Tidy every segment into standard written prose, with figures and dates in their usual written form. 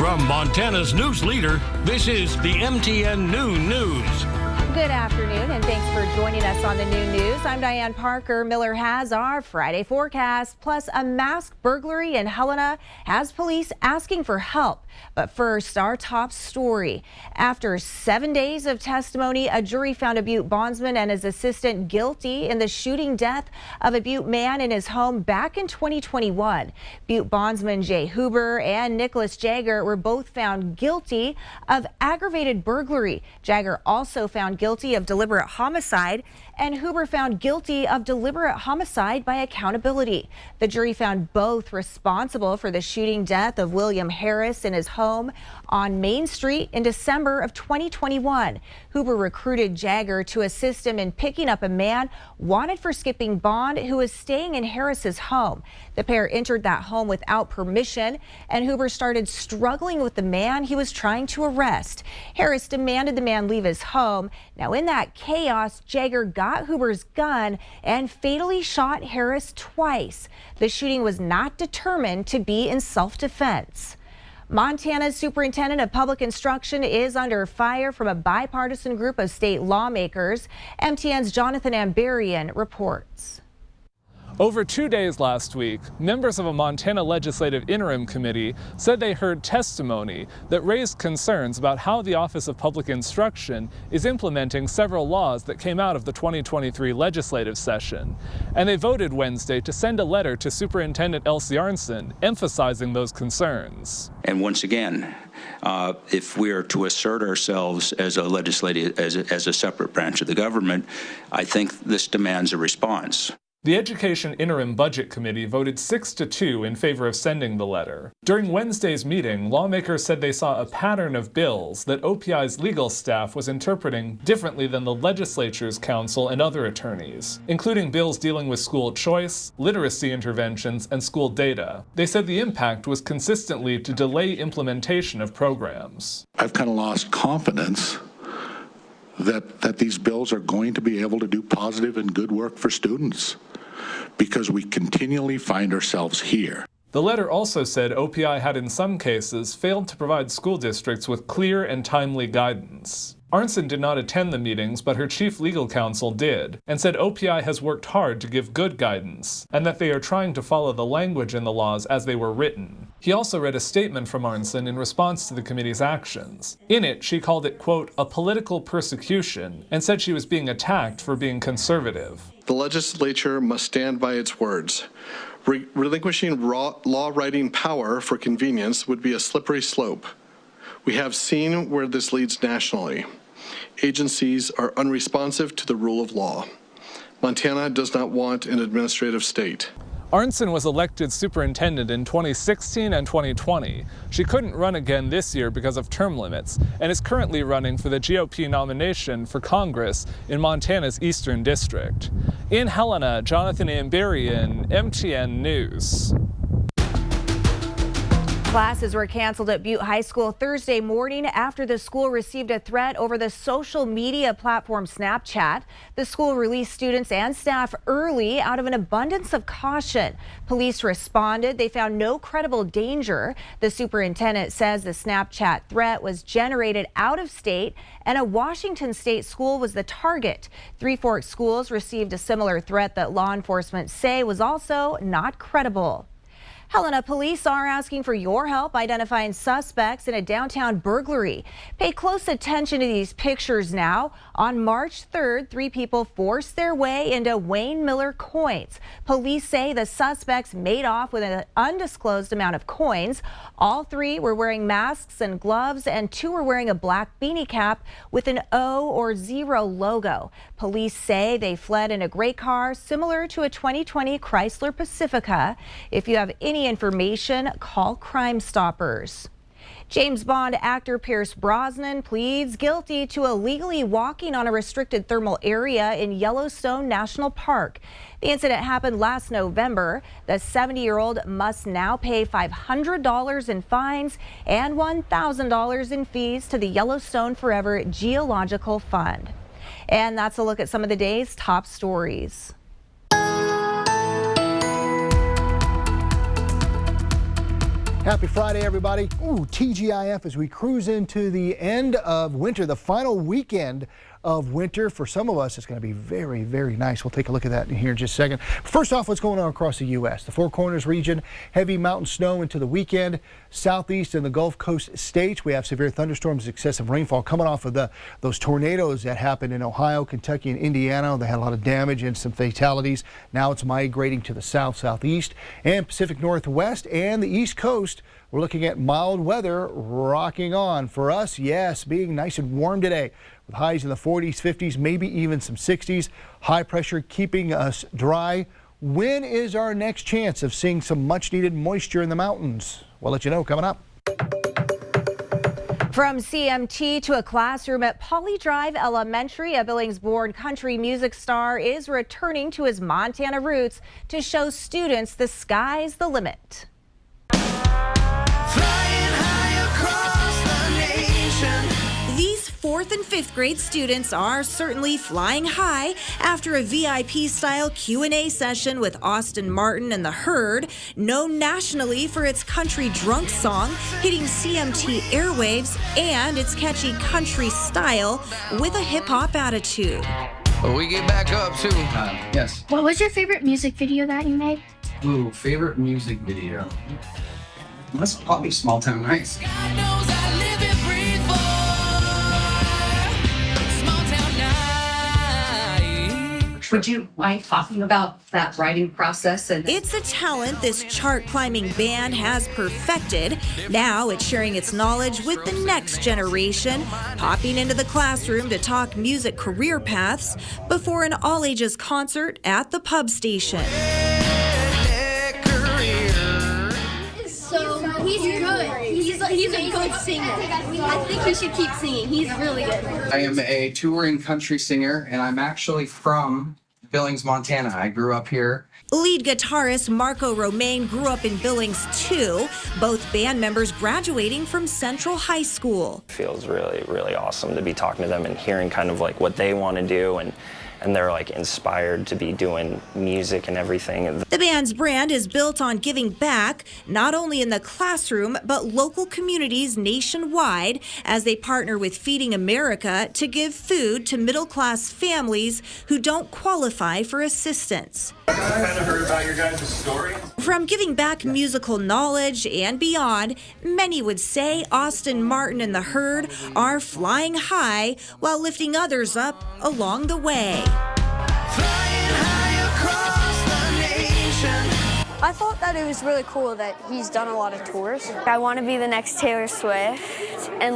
From Montana's news leader, this is the MTN Noon News. Good afternoon, and thanks for joining us on the Noon News. I'm Dianne Parker. Miller has our Friday forecast, plus a masked burglary in Helena has police asking for help. But first, our top story. After 7 days of testimony, a jury found a Butte bondsman and his assistant guilty in the shooting death of a Butte man in his home back in 2021. Butte bondsman Jay Huber and Nicholas Jagger were both found guilty of aggravated burglary. Jagger also found guilty of deliberate homicide, and Huber found guilty of deliberate homicide by accountability. The jury found both responsible for the shooting death of William Harris in his home on Main Street in December of 2021. Huber recruited Jagger to assist him in picking up a man wanted for skipping bond who was staying in Harris's home. The pair entered that home without permission, and Huber started struggling with the man he was trying to arrest. Harris demanded the man leave his home. Now, in that chaos, Jagger got Huber's gun and fatally shot Harris twice. The shooting was not determined to be in self-defense. Montana's Superintendent of Public Instruction is under fire from a bipartisan group of state lawmakers. MTN's Jonathan Ambarian reports. Over 2 days last week, members of a Montana Legislative Interim Committee said they heard testimony that raised concerns about how the Office of Public Instruction is implementing several laws that came out of the 2023 legislative session. And they voted Wednesday to send a letter to Superintendent Elsie Arnson emphasizing those concerns. And once again, if we are to assert ourselves as a legislative, as a separate branch of the government, I think this demands a response. The Education Interim Budget Committee voted 6-2 in favor of sending the letter. During Wednesday's meeting, lawmakers said they saw a pattern of bills that OPI's legal staff was interpreting differently than the legislature's counsel and other attorneys, including bills dealing with school choice, literacy interventions, and school data. They said the impact was consistently to delay implementation of programs. I've kind of lost confidence that these bills are going to be able to do positive and good work for students, because we continually find ourselves here. The letter also said OPI had in some cases failed to provide school districts with clear and timely guidance. Arnson did not attend the meetings, but her chief legal counsel did, and said OPI has worked hard to give good guidance, and that they are trying to follow the language in the laws as they were written. He also read a statement from Arnson in response to the committee's actions. In it, she called it, quote, a political persecution, and said she was being attacked for being conservative. The legislature must stand by its words. Relinquishing law writing power for convenience would be a slippery slope. We have seen where this leads nationally. Agencies are unresponsive to the rule of law. Montana does not want an administrative state. Arnson was elected superintendent in 2016 and 2020. She couldn't run again this year because of term limits and is currently running for the GOP nomination for Congress in Montana's Eastern District. In Helena, Jonathan Ambarian, MTN News. Classes were canceled at Butte High School Thursday morning after the school received a threat over the social media platform Snapchat. The school released students and staff early out of an abundance of caution. Police responded. They found no credible danger. The superintendent says the Snapchat threat was generated out of state and a Washington state school was the target. Three Forks schools received a similar threat that law enforcement say was also not credible. Helena police are asking for your help identifying suspects in a downtown burglary. Pay close attention to these pictures now. On March 3rd, 3 people forced their way into Wayne Miller coins. Police say the suspects made off with an undisclosed amount of coins. All 3 were wearing masks and gloves, and 2 were wearing a black beanie cap with an O or 0 logo. Police say they fled in a gray car similar to a 2020 Chrysler Pacifica. If you have any information, call Crime Stoppers. James Bond actor Pierce Brosnan pleads guilty to illegally walking on a restricted thermal area in Yellowstone National Park. The incident happened last November. The 70-year-old must now pay $500 in fines and $1,000 in fees to the Yellowstone Forever Geological Fund. And that's a look at some of the day's top stories. Happy Friday, everybody. Ooh, TGIF as we cruise into the end of winter, the final weekend of winter. For some of us, it's going to be very, very nice. We'll take a look at that in here in just a second. First off, what's going on across the U.S.? The Four Corners region, heavy mountain snow into the weekend. Southeast and the Gulf Coast states, we have severe thunderstorms, excessive rainfall coming off of those tornadoes that happened in Ohio, Kentucky, and Indiana. They had a lot of damage and some fatalities. Now it's migrating to the south, southeast, and Pacific Northwest and the East Coast. We're looking at mild weather rocking on. For us, yes, being nice and warm today with highs in the 40s, 50s, maybe even some 60s. High pressure keeping us dry. When is our next chance of seeing some much needed moisture in the mountains? We'll let you know coming up. From CMT to a classroom at Poly Drive Elementary, a Billings-born country music star is returning to his Montana roots to show students the sky's the limit. These 4th and 5th grade students are certainly flying high after a VIP-style Q&A session with Austin Martin and the Herd, known nationally for its country drunk song, hitting CMT airwaves and its catchy country style with a hip-hop attitude. We get back up soon. Yes. What was your favorite music video that you made? Ooh, favorite music video. That's probably Small Town Nights. God knows I live and breathe for Small Town Nights. Would you mind talking about that writing process? It's a talent this chart-climbing band has perfected. Now it's sharing its knowledge with the next generation, popping into the classroom to talk music career paths before an all-ages concert at the pub station. He's good. He's a good singer. I think he should keep singing. He's really good. I am a touring country singer, and I'm actually from Billings, Montana. I grew up here. Lead guitarist Marco Romaine grew up in Billings too, both band members graduating from Central High School. It feels really, really awesome to be talking to them and hearing kind of like what they want to do, and they're like inspired to be doing music and everything. The band's brand is built on giving back, not only in the classroom, but local communities nationwide as they partner with Feeding America to give food to middle-class families who don't qualify for assistance. I kind of heard about your guys' story. From giving back musical knowledge and beyond, many would say Austin Martin and the Herd are flying high while lifting others up along the way. I thought that it was really cool that he's done a lot of tours. I want to be the next Taylor Swift, and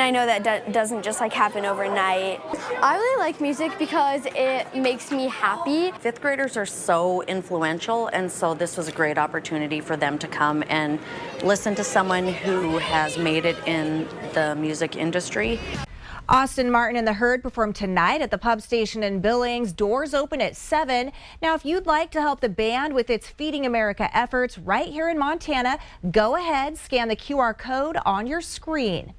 I know that doesn't just happen overnight. I really like music because it makes me happy. 5th graders are so influential, and so this was a great opportunity for them to come and listen to someone who has made it in the music industry. Austin Martin and the Herd perform tonight at the pub station in Billings. Doors open at 7. Now, if you'd like to help the band with its Feeding America efforts right here in Montana, go ahead, scan the QR code on your screen.